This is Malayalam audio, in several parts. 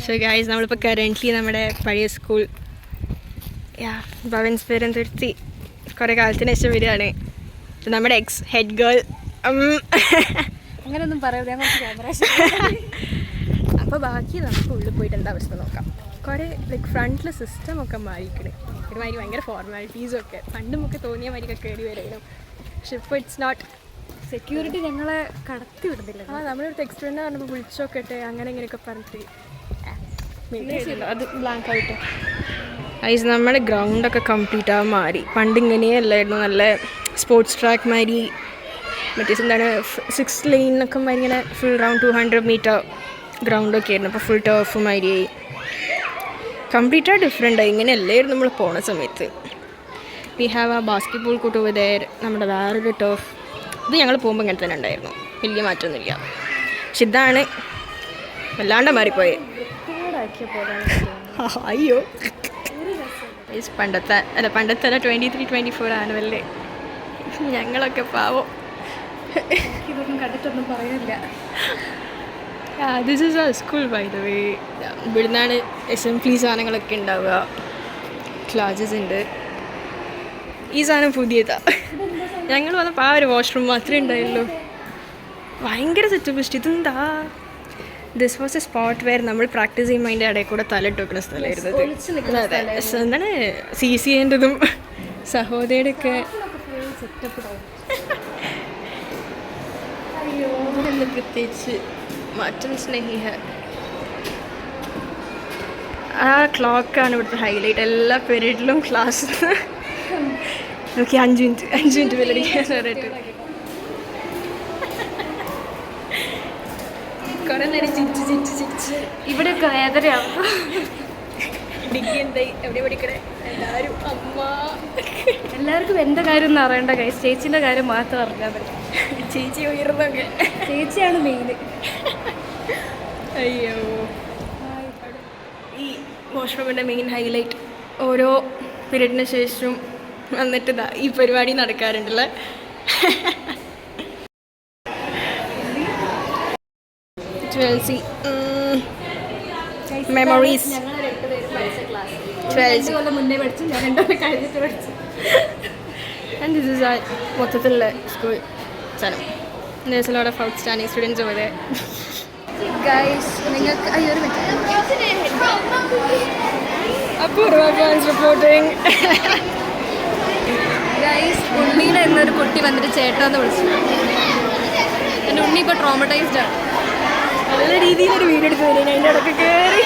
സോ ഗൈസ് നമ്മളിപ്പോൾ കറൻ്റ്ലി നമ്മുടെ പഴയ സ്കൂൾ ഭവൻസ് പെരുന്തുരുത്തി കുറേ കാലത്തിന് ശേഷം വരികയാണ്. നമ്മുടെ എക്സ് ഹെഡ് ഗേൾ അങ്ങനെയൊന്നും പറയാം. അപ്പോൾ ബാക്കി നമുക്ക് ഉള്ളിൽ പോയിട്ട് എന്താ അവസ്ഥ നോക്കാം. കുറേ ലൈക്ക് ഫ്രണ്ടിലെ സിസ്റ്റമൊക്കെ മാറിക്കണേ, ഒരുമാതിരി ഭയങ്കര ഫോർമാലിറ്റീസൊക്കെ പണ്ടുമൊക്കെ തോന്നിയ മാതിരിയൊക്കെ കയറി വരായിരുന്നു. പക്ഷെ ഇപ്പോൾ ഇറ്റ്സ് നോട്ട്. സെക്യൂരിറ്റി ഞങ്ങളെ കടത്തി വിടുന്നില്ല. നമ്മളിവിടുത്തെ എക്സ്പീരിയൻസ് പറഞ്ഞപ്പോൾ വിളിച്ചോക്കട്ടെ അങ്ങനെ ഇങ്ങനെയൊക്കെ പറഞ്ഞിട്ട് അത് ബ്ലാങ്ക് ആയിട്ട്. ഐസ് നമ്മുടെ ഗ്രൗണ്ടൊക്കെ കംപ്ലീറ്റ് ആകാൻ മാറി. പണ്ട് ഇങ്ങനെയല്ലായിരുന്നു, നല്ല സ്പോർട്സ് ട്രാക്ക് മാതിരി മറ്റേ എന്താണ് 6 ലൈനൊക്കെ മാതിരി ഇങ്ങനെ ഫുൾ റൗണ്ട് 200 മീറ്റർ ഗ്രൗണ്ടൊക്കെ ആയിരുന്നു. അപ്പോൾ ഫുൾ ടർഫ് മാതിരിയായി, കംപ്ലീറ്റായി ഡിഫറെൻ്റായി. ഇങ്ങനെയല്ലായിരുന്നു നമ്മൾ പോണ സമയത്ത്. വി ഹാവ് ആ basket ball court over there, നമ്മുടെ വേറൊരു ടർഫ്. ഇത് ഞങ്ങൾ പോകുമ്പോൾ ഇങ്ങനെ തന്നെ ഉണ്ടായിരുന്നു, വലിയ മാറ്റമൊന്നുമില്ല. പക്ഷെ ഇതാണ് വല്ലാണ്ട് മാറിപ്പോയി. അയ്യോ പണ്ടത്തെ 23-24 ആനുവല്ലേ ഞങ്ങളൊക്കെ പാവം. ഇതൊന്നും കണ്ടിട്ടൊന്നും പറയാനില്ല. ദിസ് ഈസ് ആ സ്കൂൾ ബൈ ദ വേ. ഇവിടുന്നാണ് അസംബ്ലി സാധനങ്ങളൊക്കെ ഉണ്ടാവുക, ക്ലാസ്സസ് ഉണ്ട്. ഈ സാധനം പുതിയതാണ്. ഞങ്ങൾ വന്നപ്പോൾ ആ ഒരു വാഷ്റൂം മാത്രമേ ഉണ്ടായുള്ളൂ. ഭയങ്കര സെറ്റപ്പ് ഇഷ്ടം. ഇതെന്താ, this was a spot where നമ്മൾ പ്രാക്ടീസ് ചെയ്യുമ്പോൾ അതിൻ്റെ ഇടയിൽ കൂടെ തലയിട്ട് വെക്കുന്ന സ്ഥലമായിരുന്നു. അതെ, എന്താണ് CCAൻ്റെതും സഹോദരിയുടെ ഒക്കെ അയ്യോ എന്ന് പ്രത്യേകിച്ച് മാറ്റം സ്നേഹിഹ. ആ ക്ലോക്കാണ് ഇവിടുത്തെ ഹൈലൈറ്റ്. എല്ലാ പീരീഡിലും ക്ലാസ് നോക്കി 5 മിനിറ്റ് ബെല്ലടിക്കാൻ പറഞ്ഞിട്ട് കുറേ നേരം ചിരിച്ച് ഇവിടെയൊക്കെ വേദനയാണ്. ഡിഗ്രി എന്തായി, എവിടെ പഠിക്കണേ എല്ലാവരും അമ്മ. എല്ലാവർക്കും എൻ്റെ കാര്യം ഒന്നും അറിയേണ്ട കൈ, ചേച്ചീൻ്റെ കാര്യം മാത്രം അറിഞ്ഞാൽ മതി. ചേച്ചി ഉയർന്നൊക്കെ ചേച്ചിയാണ് മെയിൻ. അയ്യോ, ഈ വാഷ്റൂമിൻ്റെ മെയിൻ ഹൈലൈറ്റ് ഓരോ പീരീഡിന് ശേഷം വന്നിട്ട് ഈ പരിപാടി നടക്കാറുണ്ടല്ലേ. Memories. And this is our മൊത്തത്തിലുള്ള സ്കൂൾ സ്ഥലം. There's a lot of outstanding students over there. Guys, നിങ്ങൾക്ക് ഒരു അപൂർവ ഫാൻസ് റിപ്പോർട്ടിംഗ്. ഗൈസ്, ഉണ്ണീനെ എന്നൊരു കുട്ടി വന്നിട്ട് ചേട്ടാന്ന് വിളിച്ചു. എൻ്റെ ഉണ്ണി ഇപ്പോൾ ട്രോമറ്റൈസ്ഡ് ആണ്. നല്ല രീതിയിലൊരു വീഡിയോ എടുത്ത് തരുന്നു. അതിൻ്റെ ഇടയ്ക്ക് കയറി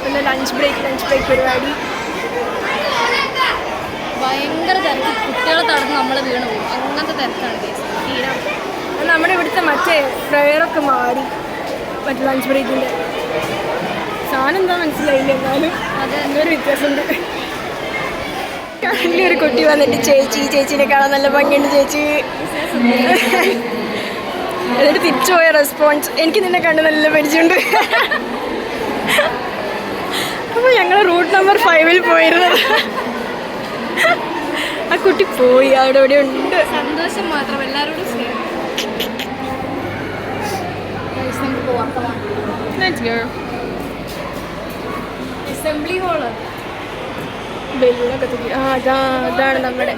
പിന്നെ ലഞ്ച് ബ്രേക്ക് പരിപാടി. ഭയങ്കര തിരക്ക്, കുട്ടികളെ തടഞ്ഞ് നമ്മൾ വീണ് പോകും. അങ്ങനത്തെ തിരക്കാണ് ഗൈസ്. നമ്മുടെ ഇവിടുത്തെ മറ്റേ പ്രയറൊക്കെ മാറി. മറ്റേ ലഞ്ച് ബ്രേക്കിൻ്റെ സാധനം എന്താ മനസ്സിലായില്ല, എന്നാലും അത് എന്തൊരു വ്യത്യാസമുണ്ട്. ഒരു കുട്ടി വന്നിട്ട് ചേച്ചീനെ കാണാൻ നല്ല ഭംഗിയുണ്ട് ചേച്ചി. എന്നിട്ട് തിരിച്ചു പോയ റെസ്പോൺസ്, എനിക്ക് നിന്നെ കണ്ട് നല്ല പരിചയമുണ്ട്. അപ്പോൾ ഞങ്ങൾ റൂട്ട് നമ്പർ 5 പോയിരുന്നത്. ആ കുട്ടി പോയി, അവിടെ ഇവിടെ ഉണ്ട്. സന്തോഷം മാത്രം, എല്ലാവരോടും സ്നേഹം. അസംബ്ലി ഹോള് ബലൂണൊക്കെ തൂക്കി. അതാണ് നമ്മുടെ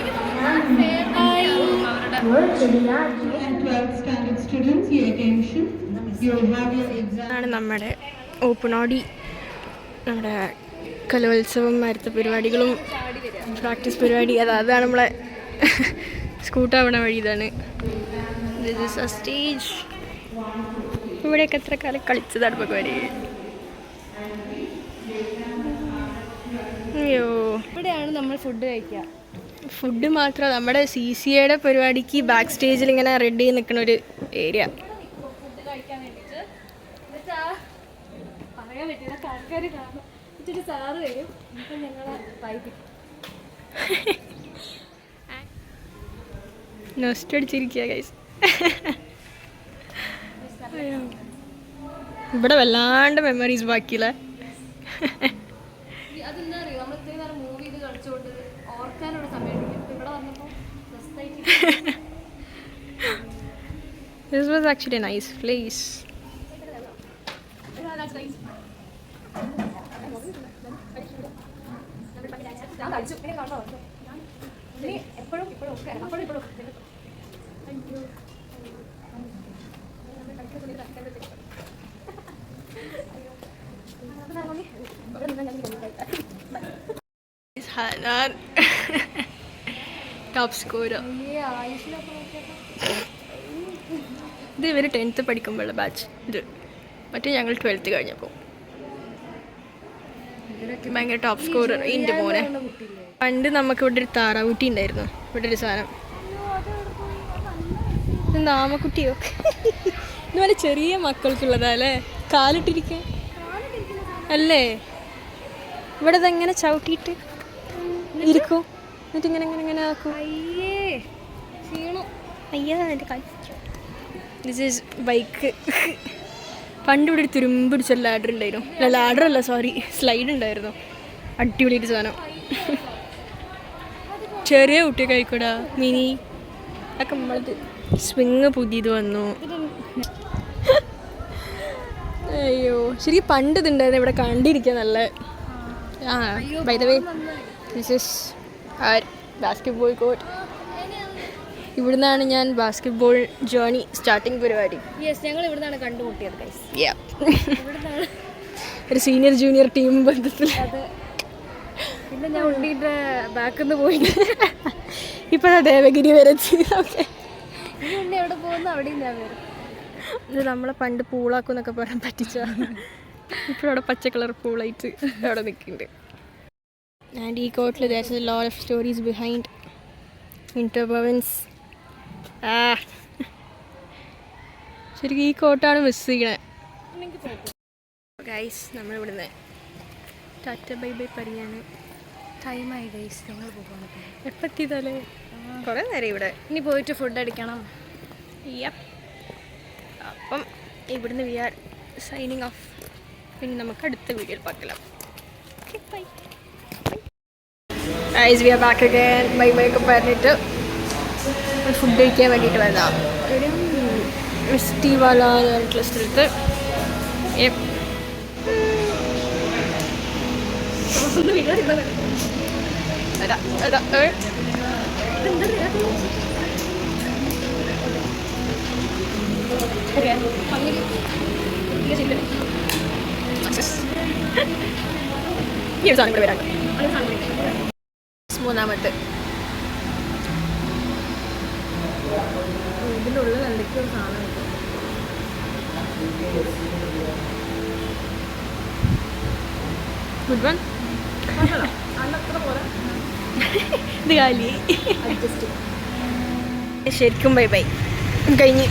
നമ്മുടെ ഓപ്പൺ ഓഡി, നമ്മുടെ കലോത്സവം, മരത്തെ പരിപാടികളും പ്രാക്ടീസ് പരിപാടി. അതാണ് നമ്മളെ സ്കൂട്ടാവണ വഴി. ഇതാണ് ദിസ് ഈസ് എ സ്റ്റേജ്. ഇവിടെയൊക്കെ എത്ര കാലം കളിച്ചതാണ് ഇപ്പോൾ വരെ. അയ്യോ, ഇവിടെയാണ് നമ്മൾ ഫുഡ് കഴിക്കുക. ഫുഡ് മാത്രം നമ്മുടെ CCAയുടെ പരിപാടിക്ക് ബാക്ക് സ്റ്റേജിൽ ഇങ്ങനെ റെഡി ചെയ്ത് നിൽക്കുന്ന ഒരു ഏരിയ. ഫുഡ് കഴിക്കാൻ വേണ്ടിയിട്ട് പറയാൻ പറ്റില്ല, ആൾക്കാർ കാണും. ഇച്ചിരി സാറ് വരും, ഇപ്പം ഞങ്ങളെ വൈകിട്ട് നോസ്റ്റ് അടിച്ചിരിക്കുക ഗൈസ്. ഇവിടെ വല്ലാണ്ട് മെമ്മറീസ് ബാക്കിയില്ല. അതെന്താ അറിയോ, നമ്മൾ ഇത്രയും നേരം മൂവി ഇത് കളിച്ചുകൊണ്ട് ഓർക്കാനുള്ള സമയം ഇവിടെ വന്നപ്പോൾ This was actually a nice place. Hanan. Top scorer. ഇത് ഇവർ 10th പഠിക്കുമ്പോഴുള്ള ബാച്ച് ഇത് മറ്റേ ഞങ്ങൾ 12th കഴിഞ്ഞപ്പോൾ ഭയങ്കര ടോപ്പ് സ്കോറർ എൻ്റെ മോനെ. പണ്ട് നമുക്ക് ഇവിടെ ഒരു താറാവുട്ടി ഉണ്ടായിരുന്നു. ഇവിടെ ഒരു സാധനം എന്താ ആമക്കുട്ടിയോ ഇതുപോലെ ചെറിയ മക്കൾക്കുള്ളതാ അല്ലേ? കാലിട്ടിരിക്കാൻ അല്ലേ? ഇവിടെ ഇതെങ്ങനെ ചവിട്ടിയിട്ട് ഇരിക്കും എന്നിട്ട് ഇങ്ങനെ ഇങ്ങനെ ഇങ്ങനെ ആക്കും. അയ്യാ എൻ്റെ കാൽ. This is bike. പണ്ട് ഇവിടെ ഒരു തുരുമ്പ് പിടിച്ച ലാഡർ ഉണ്ടായിരുന്നു. അല്ല ലാഡർ അല്ല, സോറി, സ്ലൈഡ് ഉണ്ടായിരുന്നു. അടിപൊളിയൊരു സാധനം. ചെറിയ കുട്ടിയൊക്കെ ആയിക്കോടാ, മിനി ഒക്കെ നമ്മളത്. സ്വിങ് പുതിയത് വന്നു. അയ്യോ ശരി, പണ്ട് ഇതുണ്ടായിരുന്നു ഇവിടെ കണ്ടിരിക്കാൻ നല്ല. By the way this is our basketball court. ഇവിടുന്നാണ് ഞാൻ ബാസ്കറ്റ്ബോൾ ജേർണി സ്റ്റാർട്ടിങ് പരിപാടി. ഞങ്ങൾ ഇവിടുന്നാണ് കണ്ടുമുട്ടിയത് ഗൈസ്. ഒരു സീനിയർ ജൂനിയർ ടീം ബന്ധത്തിൽ. പിന്നെ ഞാൻ ഉണ്ണിയുടെ ബാക്കിൽ നിന്ന് പോയി. ഇപ്പോഴാണ് ദേവഗിരി വരെ. ഓക്കെ, ഉണ്ണി എവിടെ പോകുന്നു അവിടെയും ഞാൻ വരും. ഇത് നമ്മളെ പണ്ട് പൂളാക്കും എന്നൊക്കെ പറയാൻ പറ്റിച്ച. ഇപ്പോഴവിടെ പച്ച കളർ പൂളായിട്ട് അവിടെ നിൽക്കുന്നുണ്ട്. ആൻഡ് ഈ കോട്ടിൽ that's a lot of stories behind winter Bhavan's. ശരിക്കും ഈ കോട്ടാണ് മിസ് ചെയ്യണേ. ഗൈസ് നമ്മളിവിടുന്ന് ടാറ്റ ബൈ ബൈ പറയാണ്. ടൈമായി ഗൈസ്, ഞങ്ങൾ പോകണം. എപ്പോൾ എത്തിയതല്ലേ? കുറേ നേരം ഇവിടെ. ഇനി പോയിട്ട് ഫുഡ് അടിക്കണം. അപ്പം ഇവിടുന്ന് വി ആർ സൈനിങ് ഓഫ്. പിന്നെ നമുക്ക് അടുത്ത വീഡിയോയിൽ பார்க்கலாம். Bye. Guys we are back again. Bye bye okay പറഞ്ഞിട്ട് ഫുഡ് കഴിക്കാൻ വേണ്ടിയിട്ട് വന്നതാണ്. ഒരു മിസ്റ്റി വാല പറഞ്ഞിട്ടുള്ള സ്ഥലത്ത്. ഈ ഒരു സാധനം കൂടെ വരാം. മൂന്നാമത്തെ ഇതിൻ്റെ ഉള്ളിൽ എന്തൊക്കെയോ സാധനം. Good one. ഇത് കാലി ശരിക്കും ബൈ ബൈ കഴിഞ്ഞ്.